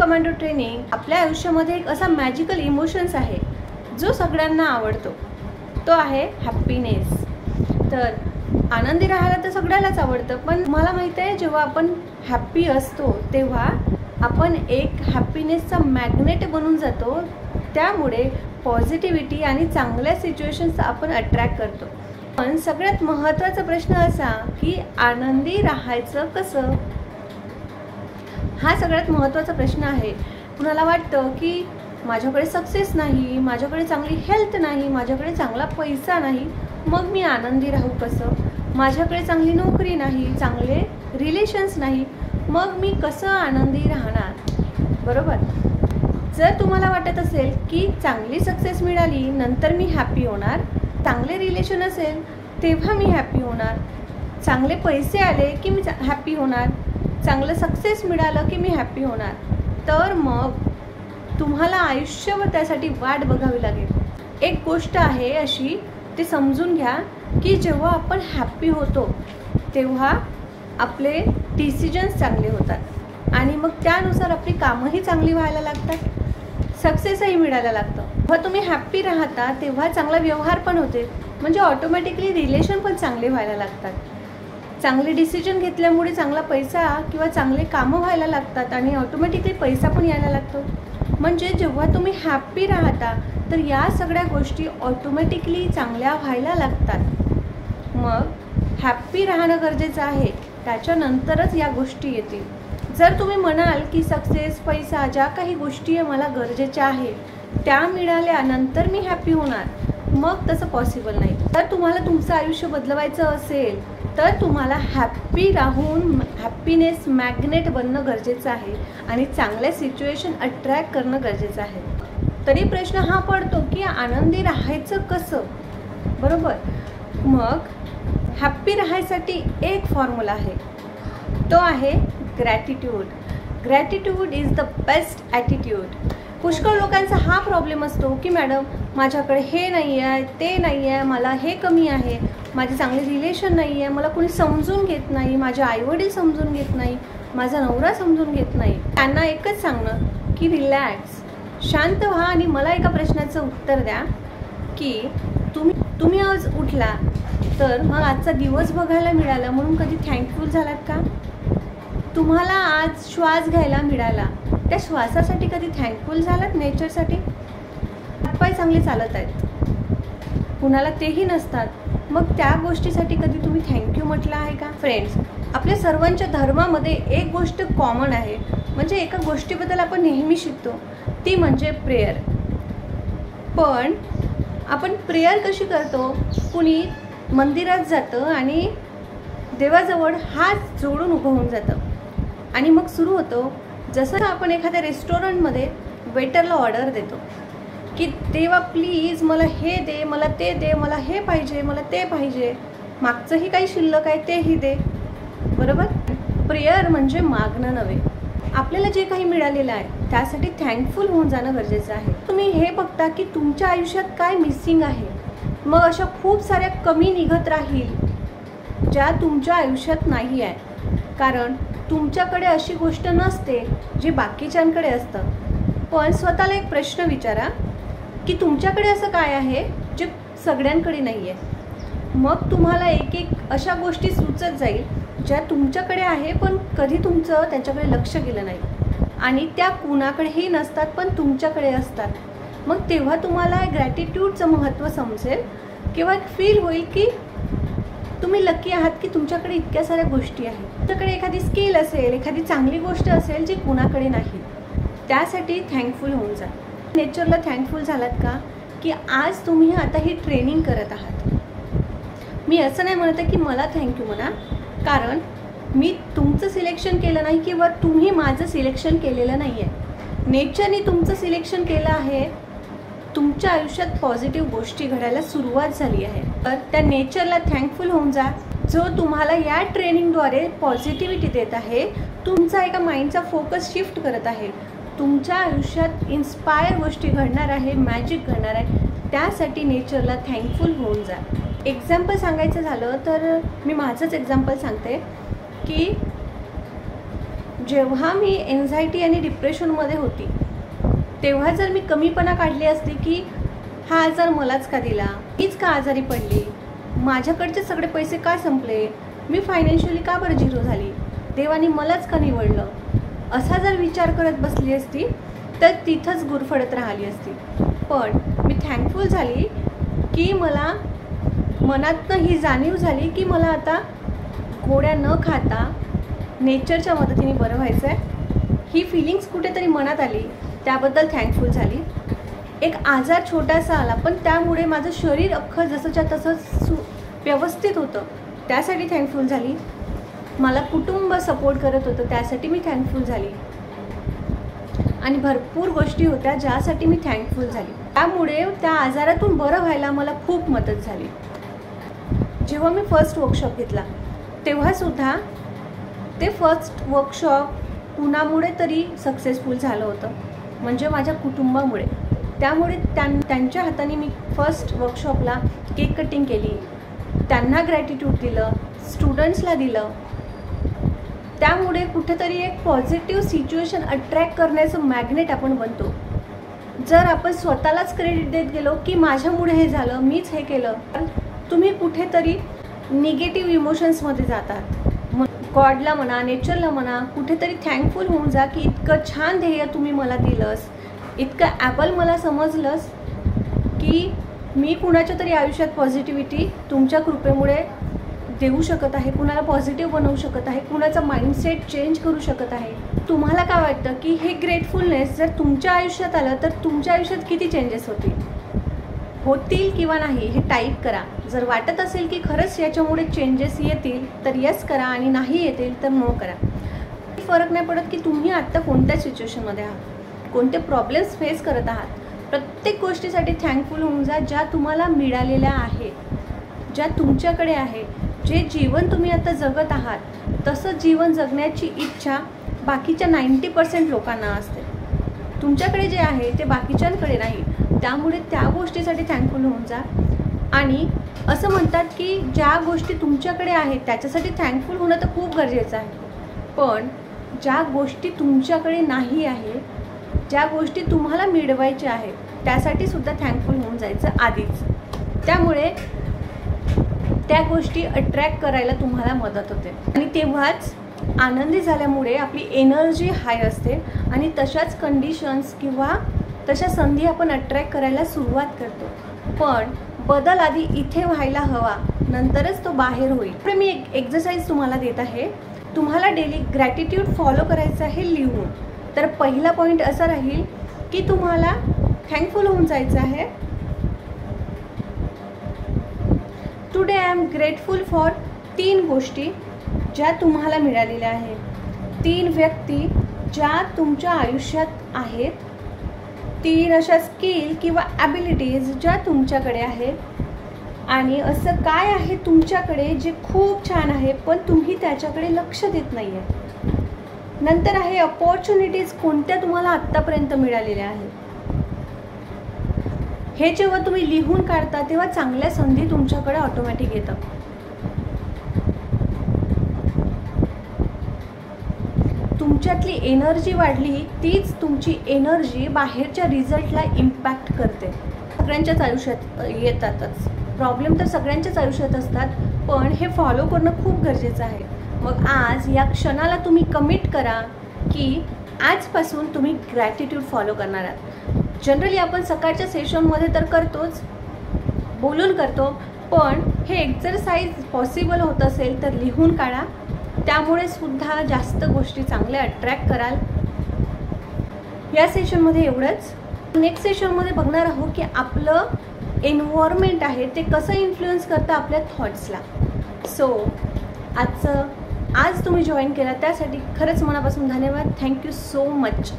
Commando training आपल्या आयुष्यामध्ये एक असा मॅजिकल इमोशन्स आहे जो सगळ्यांना आवडतो, तो आहे हॅपीनेस। तर आनंदी राहायला तर सगळ्यालाच आवडतं, पण मला माहिती आहे जेव्हा आपण हॅप्पी असतो तेव्हा आपण एक हॅपीनेसचा मॅग्नेट बनून जातो। त्यामुळे पॉझिटिव्हिटी आणि चांगल्या सिच्युएशन्स आपण अट्रॅक्ट करतो। पण सगळ्यात महत्त्वाचा प्रश्न असा की आनंदी राहायचं कसं, हा सगळ्यात महत्त्वाचा प्रश्न आहे। कुणाला वाटतं की माझ्याकडे सक्सेस नाही, माझ्याकडे चांगली हेल्थ नाही, माझ्याकडे चांगला पैसा नाही, मग मी आनंदी राहू कसं? माझ्याकडे चांगली नोकरी नाही, चांगले रिलेशन्स नाही, मग मी कसं आनंदी राहणार? बरोबर। जर तुम्हाला वाटत असेल की चांगली सक्सेस मिळाली नंतर मी हॅपी होणार, चांगले रिलेशन असेल तेव्हा मी हॅपी होणार, चांगले पैसे आले की मी हॅपी होणार, चांगलं सक्सेस मिळालं की मी हॅपी होणार, तर मग तुम्हाला आयुष्यभर त्यासाठी वाट बघावी लागेल। एक गोष्ट आहे अशी, ते समजून घ्या की जेव्हा आपण हॅपी होतो तेव्हा आपले डिसिजन्स चांगले होतात आणि मग त्यानुसार आपली कामंही चांगली व्हायला लागतात, सक्सेसही मिळायला लागतं। जेव्हा तुम्ही हॅप्पी राहता तेव्हा चांगला व्यवहार पण होते, म्हणजे ऑटोमॅटिकली रिलेशन पण चांगले व्हायला लागतात। चांगले डिसिजन घेतल्यामुळे चांगला पैसा किंवा चांगले कामं व्हायला लागतात आणि ऑटोमॅटिकली पैसा पण यायला लागतो। म्हणजे जेव्हा तुम्ही हॅप्पी राहता तर या सगळ्या गोष्टी ऑटोमॅटिकली चांगल्या व्हायला लागतात। मग हॅप्पी राहणं गरजेचं आहे, त्याच्यानंतरच या गोष्टी येतील। जर तुम्ही म्हणाल की सक्सेस, पैसा, ज्या काही गोष्टी मला गरजेच्या आहे त्या मिळाल्यानंतर मी हॅपी होणार, मग तसं पॉसिबल नाही। जर तुम्हाला तुमचं आयुष्य बदलवायचं असेल तर तुम्हाला हॅप्पी राहून हॅपीनेस मॅग्नेट बनणं गरजेचं आहे आणि चांगल्या सिच्युएशन अट्रॅक्ट करणं गरजेचं आहे। तरी प्रश्न हा पडतो की आनंदी राहायचं कसं? बरोबर। मग हॅप्पी राहायसाठी एक फॉर्म्युला आहे, तो आहे gratitude. Gratitude is the best attitude. पुष्कळ लोकांचा हा प्रॉब्लेम असतो की मॅडम माझ्याकडे हे नाही आहे, ते नाही आहे, मला हे कमी आहे, माझे चांगले रिलेशन नाही आहे, मला कोणी समजून घेत नाही, माझे आईवडील समजून घेत नाही, माझा नवरा समजून घेत नाही। त्यांना एकच सांगणं की रिलॅक्स, शांत व्हा आणि मला एका प्रश्नाचं उत्तर द्या की तुम्ही आज उठला तर मग आजचा दिवस बघायला मिळाला म्हणून कधी थँकफुल झालात का? तुम्हाला आज श्वास घ्यायला मिळाला, त्या श्वासासाठी कधी थँकफुल झालात? नेचरसाठी? हातपाय चांगले चालत आहेत, कुणाला तेही नसतात, मग त्या गोष्टीसाठी कधी तुम्ही थँक्यू म्हटलं आहे का? फ्रेंड्स, आपल्या सर्वांच्या धर्मामध्ये एक गोष्ट कॉमन आहे, म्हणजे एका गोष्टीबद्दल आपण नेहमी शिकतो, ती म्हणजे प्रेयर। पण आपण प्रेयर कशी करतो? कुणी मंदिरात जातं आणि देवाजवळ हात जोडून उभं होऊन जातं आणि मग सुरू होतो, जसं आपण एखाद्या रेस्टॉरंटमध्ये वेटरला ऑर्डर देतो की देवा प्लीज मला हे दे, मला ते दे, मला हे पाहिजे, मला ते पाहिजे, मागचंही काही शिल्लक आहे तेही दे। बरोबर। प्रेयर म्हणजे मागणं नव्हे, आपल्याला जे काही मिळालेलं आहे त्यासाठी थँकफुल होऊन जाणं गरजेचं आहे। तुम्ही हे बघता की तुमच्या आयुष्यात काय मिसिंग आहे, मग अशा खूप साऱ्या कमी निघत राहील ज्या तुमच्या आयुष्यात नाही आहे, कारण तुमच्याकडे अशी गोष्ट नसते जी बाकीच्यांकडे असतं। पण स्वतःला एक प्रश्न विचारा की तुमच्याकडे असं काय आहे जे सगळ्यांकडे नाही आहे? मग तुम्हाला एक एक अशा गोष्टी सुचत जाईल ज्या तुमच्याकडे आहे पण कधी तुमचं त्यांच्याकडे लक्ष गेलं नाही आणि त्या कुणाकडेही नसतात पण तुमच्याकडे असतात। मग तेव्हा तुम्हाला ग्रॅटिट्यूडचं महत्त्व समजेल किंवा फील होईल की तुम्ही लकी आहात की तुमच्याकडे इतक्या साऱ्या गोष्टी आहेत। तुमच्याकडे एखादी स्किल असेल, एखादी चांगली गोष्ट असेल जी कुणाकडे नाही, त्यासाठी थँकफुल होऊन जा। नेचरला थँकफुल झालात का की आज तुम्ही आता ही ट्रेनिंग करत आहात। मी असं नाही म्हणत आहे की मला थँक्यू म्हणा, कारण मी तुमचं सिलेक्शन केलं नाही किंवा तुम्ही माझं सिलेक्शन केलेलं नाही आहे, नेचरने तुमचं सिलेक्शन केलं आहे। तुमच्या आयुष्यात पॉझिटिव्ह गोष्टी घडायला सुरुवात झाली आहे, तर त्या नेचरला थँकफुल होऊन जा जो तुम्हाला या ट्रेनिंगद्वारे पॉझिटिव्हिटी देत आहे, तुमचा एका माइंडचा फोकस शिफ्ट करत आहे, तुमच्या आयुष्यात इन्स्पायर गोष्टी घडणार आहे, मॅजिक घडणार आहे। त्यासाठी नेचरला थँकफुल होऊन जा। एक्झाम्पल सांगायचं झालं तर मी माझंच एक्झाम्पल सांगते की जेव्हा मी एन्झायटी आणि डिप्रेशनमध्ये होती तेव्हा जर मी कमीपणा काढली असती की हा आजार मलाच का दिला, मीच का आजारी पडली, माझ्याकडचे सगळे पैसे का संपले, मी फायनान्शियली का बरं झिरो झाली, देवाने मलाच का निवडलं, असा जर विचार करत बसली असती तर तिथंच गुरफडत राहिली असती. पण मी थँकफुल झाली की मला मनातनं ही जाणीव झाली की मला आता गोळ्या न खाता नेचरच्या मदतीने बरं व्हायचं आहे. ही फिलिंग्स कुठेतरी मनात आली, त्याबद्दल थँकफुल झाली. एक आजार छोटासा आला पण त्यामुळे माझं शरीर अख्खं जसंच्या तसं व्यवस्थित होतं, त्यासाठी थँकफुल झाली. मला कुटुंब सपोर्ट करत होतं, त्यासाठी मी थँकफुल झाली. आणि भरपूर गोष्टी होत्या ज्यासाठी मी थँकफुल झाली. त्यामुळे त्या आजारातून बरं व्हायला मला खूप मदत झाली. जेव्हा मी फर्स्ट वर्कशॉप घेतला तेव्हासुद्धा ते फर्स्ट वर्कशॉप कुणामुळे तरी सक्सेसफुल झालं होतं, म्हणजे माझ्या कुटुंबामुळे. त्यामुळे त्यांच्या हाताने मी फर्स्ट वर्कशॉपला केक कटिंग केली, त्यांना ग्रॅटिट्यूड दिलं, स्टुडंट्सला दिलं. त्यामुळे कुठेतरी एक पॉझिटिव्ह सिच्युएशन अट्रॅक्ट करण्याचं मॅग्नेट आपण बनतो. जर आपण स्वतःलाच क्रेडिट देत गेलो की माझ्यामुळे हे झालं, मीच हे केलं, तर तुम्ही कुठेतरी निगेटिव्ह इमोशन्समध्ये जातात. गॉडला म्हणा, नेचरला म्हणा, कुठेतरी थँकफुल होऊन जा की इतकं छान ध्येय तुम्ही मला दिलंस, इतकं ॲपल मला समजलंस की मी कुणाच्या तरी आयुष्यात पॉझिटिव्हिटी तुमच्या कृपेमुळे देऊ शकत आहे, कुणाला पॉझिटिव्ह बनवू शकत आहे, कुणाचा माइंडसेट चेंज करू शकत आहे. तुम्हाला काय वाटतं की हे ग्रेटफुलनेस जर तुमच्या आयुष्यात आलं तर तुमच्या आयुष्यात किती चेंजेस होतील किंवा नाही हे टाईप करा. जर वाटत असेल की खरंच याच्यामुळे चेंजेस येतील तर यस करा, आणि नाही येतील तर नो करा. फरक नाही पडत की तुम्ही आत्ता कोणत्या सिच्युएशनमध्ये आहात, कोणते प्रॉब्लेम्स फेस करत आहात. प्रत्येक गोष्टीसाठी थँकफुल होऊन जा ज्या तुम्हाला मिळालेल्या आहेत, ज्या तुमच्याकडे आहे. जे जीवन तुम्ही आता जगत आहात तसं जीवन जगण्याची इच्छा बाकीच्या 90% लोकांना असते. तुमच्याकडे जे आहे ते बाकीच्यांकडे नाही. त्यामुळे त्या गोष्टीसाठी थँकफुल होऊन जा. आणि असं म्हणतात की ज्या गोष्टी तुमच्याकडे आहेत त्याच्यासाठी थँकफुल होणं तर खूप गरजेचं आहे, पण ज्या गोष्टी तुमच्याकडे नाही आहे, ज्या गोष्टी तुम्हाला मिळवायच्या आहेत त्यासाठी सुद्धा थँकफुल होऊन जायचं आधीच. त्यामुळे त्या गोष्टी अट्रॅक्ट करायला तुम्हाला मदत होते, आणि तेव्हाच आनंदी झाल्यामुळे आपली एनर्जी हाय असते आणि तशाच कंडिशन्स किंवा तशा संधी आपण अट्रॅक्ट करायला सुरुवात करतो. पण बदल आधी इथे व्हायला हवा, नंतरच तो बाहेर होईल. तर मी एक एक्सरसाइज तुम्हाला देत आहे. तुम्हाला डेली ग्रॅटिट्यूड फॉलो करायचं आहे लिहून. तर पहिला पॉईंट असा राहील की तुम्हाला थँकफुल होऊन जायचं आहे. Today I am grateful for 3 गोष्टी ज्या तुम्हाला मिळालेल्या आहेत, 3 व्यक्ती ज्या तुमच्या आयुष्यात आहेत, 3 अशा स्किल किंवा ॲबिलिटीज ज्या तुमच्याकडे आहेत, आणि असं काय आहे तुमच्याकडे जे खूप छान आहे पण तुम्ही त्याच्याकडे लक्ष देत नाही आहे. नंतर आहे अपॉर्च्युनिटीज कोणत्या तुम्हाला आत्तापर्यंत मिळालेल्या आहेत. हे जेव्हा तुम्ही लिहून काढता तेव्हा चांगल्या संधी तुमच्याकडे ऑटोमॅटिक येतात. तुमच्यातली एनर्जी वाढली, तीच तुमची एनर्जी बाहेरच्या रिझल्टला इम्पॅक्ट करते. सगळ्यांच्याच आयुष्यात येतातच प्रॉब्लेम, तर सगळ्यांच्याच आयुष्यात असतात, पण हे फॉलो करणं खूप गरजेचं आहे. मग आज या क्षणाला तुम्ही कमिट करा की आजपासून तुम्ही ग्रॅटिट्यूड फॉलो करणार आहात. जनरली आपण सकाळच्या सेशनमध्ये तर करतोच, बोलून करतो, पण हे एक्सरसाइज पॉसिबल होत असेल तर लिहून काढा. त्यामुळे सुद्धा जास्त गोष्टी चांगल्या अट्रॅक्ट कराल. या सेशनमध्ये एवढंच. नेक्स्ट सेशनमध्ये बघणार आहोत की आपलं एन्व्हायरमेंट आहे ते कसं इन्फ्लुअन्स करतं आपल्या थॉट्सला. सो आज तुम्ही जॉईन केला त्यासाठी खरंच मनापासून धन्यवाद. Thank you so much.